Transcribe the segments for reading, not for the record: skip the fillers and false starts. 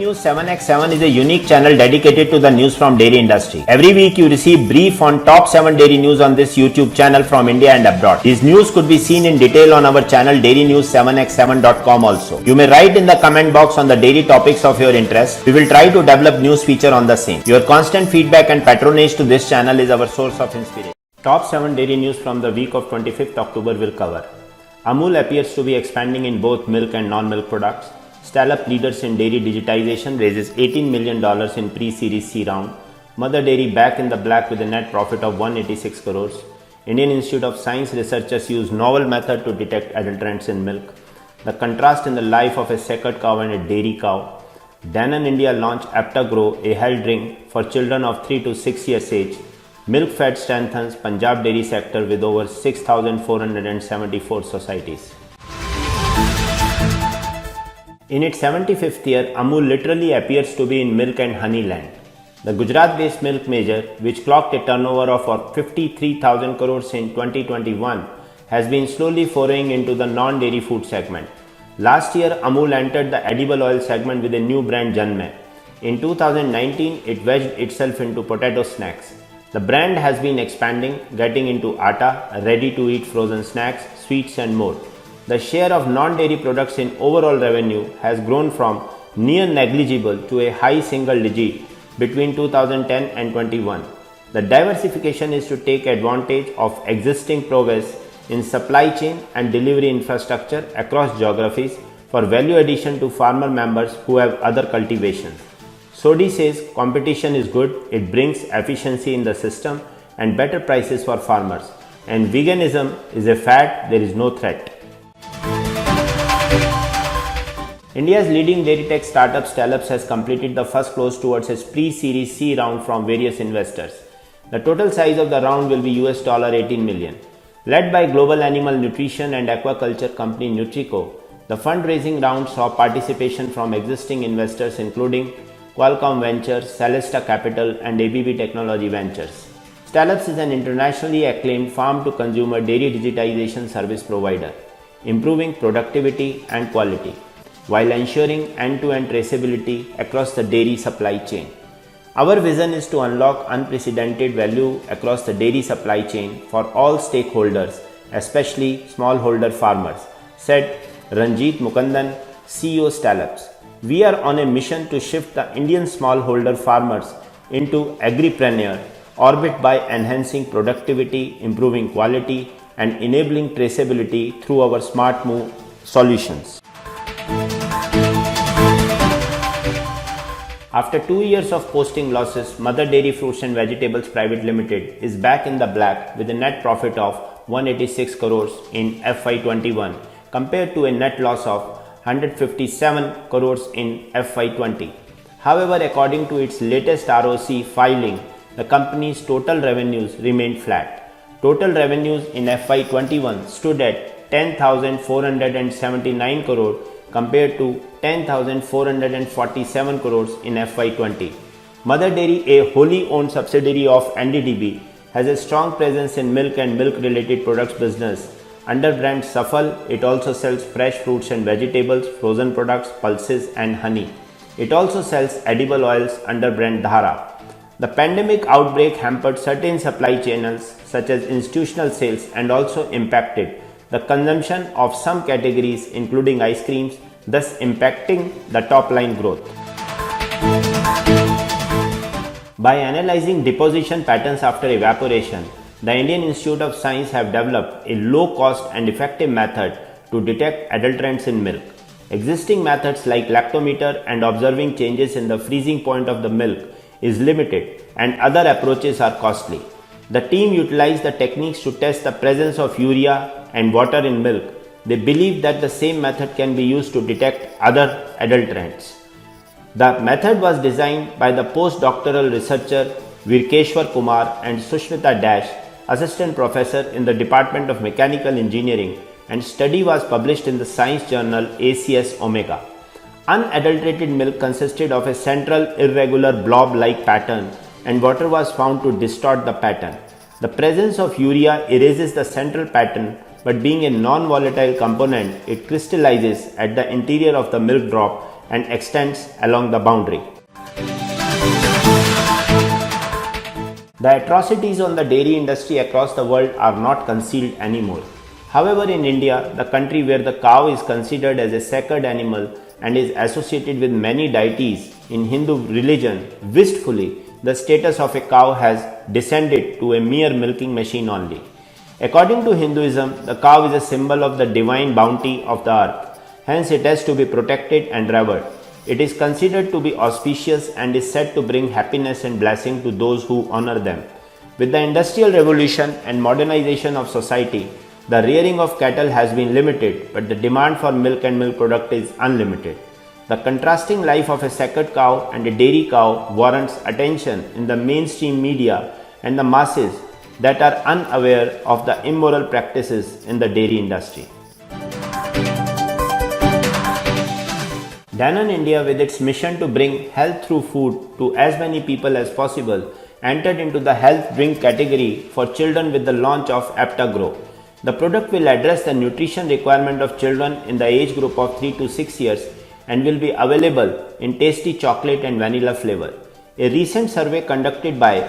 News 7x7 is a unique channel dedicated to the news from dairy industry. Every week you receive brief on top 7 dairy news on this YouTube channel from India and abroad. These news could be seen in detail on our channel dairynews7x7.com also. You may write in the comment box on the dairy topics of your interest. We will try to develop news feature on the same. Your constant feedback and patronage to this channel is our source of inspiration. Top 7 dairy news from the week of 25th October will cover. Amul appears to be expanding in both milk and non-milk products. Stellup leaders in dairy digitization raises $18 million in pre-series C round. Mother Dairy back in the black with a net profit of 186 crores. Indian Institute of Science researchers use novel method to detect adulterants in milk. The contrast in the life of a second cow and a dairy cow. Danone India launched Aptagrow, a health drink for children of 3 to 6 years age. Milk Fed strengthens Punjab dairy sector with over 6,474 societies. In its 75th year, Amul literally appears to be in milk and honey land. The Gujarat-based milk major, which clocked a turnover of 53,000 crores in 2021, has been slowly foraying into the non-dairy food segment. Last year, Amul entered the edible oil segment with a new brand Janmay. In 2019, it wedged itself into potato snacks. The brand has been expanding, getting into atta, ready-to-eat frozen snacks, sweets and more. The share of non-dairy products in overall revenue has grown from near negligible to a high single digit between 2010 and 21. The diversification is to take advantage of existing progress in supply chain and delivery infrastructure across geographies for value addition to farmer members who have other cultivations. Sodhi says competition is good, it brings efficiency in the system and better prices for farmers. And veganism is a fad, there is no threat. India's leading dairy tech startup Stellup has completed the first close towards its pre-series C round from various investors. The total size of the round will be $18 million. Led by global animal nutrition and aquaculture company Nutrico, the fundraising round saw participation from existing investors including Qualcomm Ventures, Celesta Capital and ABB Technology Ventures. Stellup is an internationally acclaimed farm-to-consumer dairy digitization service provider, improving productivity and quality, while ensuring end-to-end traceability across the dairy supply chain. Our vision is to unlock unprecedented value across the dairy supply chain for all stakeholders, especially smallholder farmers, said Ranjit Mukundan, CEO Stellup. We are on a mission to shift the Indian smallholder farmers into agripreneur orbit by enhancing productivity, improving quality, and enabling traceability through our Smart Move solutions. After 2 years of posting losses, Mother Dairy Fruits and Vegetables Private Limited is back in the black with a net profit of 186 crores in FY21 compared to a net loss of 157 crores in FY20. However, according to its latest ROC filing, the company's total revenues remained flat. Total revenues in FY21 stood at 10,479 crore compared to 10,447 crores in FY20. Mother Dairy, a wholly owned subsidiary of NDDB, has a strong presence in milk and milk-related products business. Under brand Safal, it also sells fresh fruits and vegetables, frozen products, pulses and honey. It also sells edible oils under brand Dhara. The pandemic outbreak hampered certain supply channels such as institutional sales and also impacted the consumption of some categories including ice creams, thus impacting the top line growth. By analyzing deposition patterns after evaporation, the Indian Institute of Science have developed a low cost and effective method to detect adulterants in milk. Existing methods like lactometer and observing changes in the freezing point of the milk is limited and other approaches are costly. The team utilized the techniques to test the presence of urea and water in milk. They believe that the same method can be used to detect other adulterants. The method was designed by the postdoctoral researcher Virkeshwar Kumar and Sushmita Dash, assistant professor in the Department of Mechanical Engineering, and study was published in the science journal ACS Omega. Unadulterated milk consisted of a central irregular blob-like pattern and water was found to distort the pattern. The presence of urea erases the central pattern, but being a non-volatile component, it crystallizes at the interior of the milk drop and extends along the boundary. The atrocities on the dairy industry across the world are not concealed anymore. However, in India, the country where the cow is considered as a sacred animal and is associated with many deities in Hindu religion, wistfully, the status of a cow has descended to a mere milking machine only. According to Hinduism, the cow is a symbol of the divine bounty of the earth. Hence, it has to be protected and revered. It is considered to be auspicious and is said to bring happiness and blessing to those who honor them. With the Industrial Revolution and modernization of society, the rearing of cattle has been limited, but the demand for milk and milk product is unlimited. The contrasting life of a sacred cow and a dairy cow warrants attention in the mainstream media and the masses that are unaware of the immoral practices in the dairy industry. Danone India, with its mission to bring health through food to as many people as possible, entered into the health drink category for children with the launch of Aptagrow. The product will address the nutrition requirement of children in the age group of 3 to 6 years and will be available in tasty chocolate and vanilla flavor. A recent survey conducted by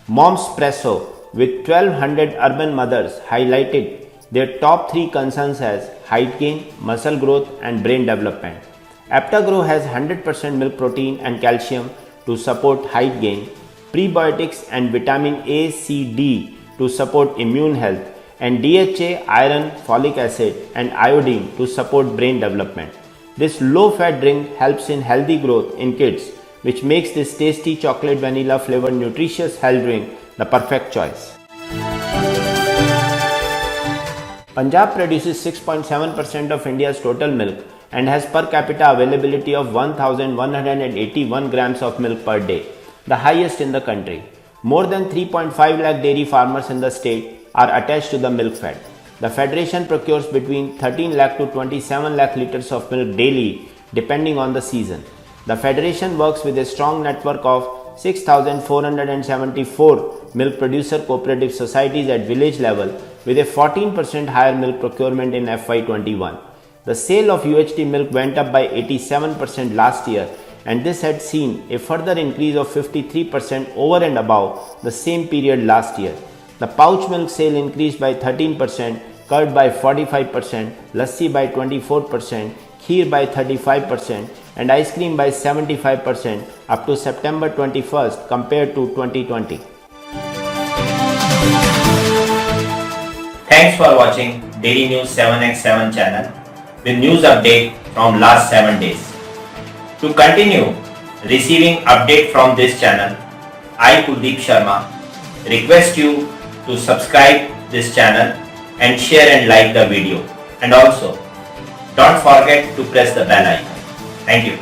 Momspresso with 1200 urban mothers highlighted their top 3 concerns as height gain, muscle growth and brain development. Aptagrow has 100% milk protein and calcium to support height gain, prebiotics and vitamin A, C, D to support immune health, and DHA, iron, folic acid and iodine to support brain development. This low-fat drink helps in healthy growth in kids, which makes this tasty chocolate vanilla flavored nutritious health drink the perfect choice. Punjab produces 6.7% of India's total milk and has per capita availability of 1181 grams of milk per day, the highest in the country. More than 3.5 lakh dairy farmers in the state are attached to the milk fed. The federation procures between 13 lakh to 27 lakh liters of milk daily depending on the season. The federation works with a strong network of 6,474 milk producer cooperative societies at village level with a 14% higher milk procurement in FY21. The sale of UHT milk went up by 87% last year, and this had seen a further increase of 53% over and above the same period last year. The pouch milk sale increased by 13%, curd by 45%, lassi by 24%, kheer by 35% and ice cream by 75% up to September 21st compared to 2020. Thanks for watching Dairy News 7x7 channel with news update from last 7 days. To continue receiving update from this channel, I Kuldeep Sharma request you to subscribe this channel and share and like the video, and also don't forget to press the bell icon. Thank you.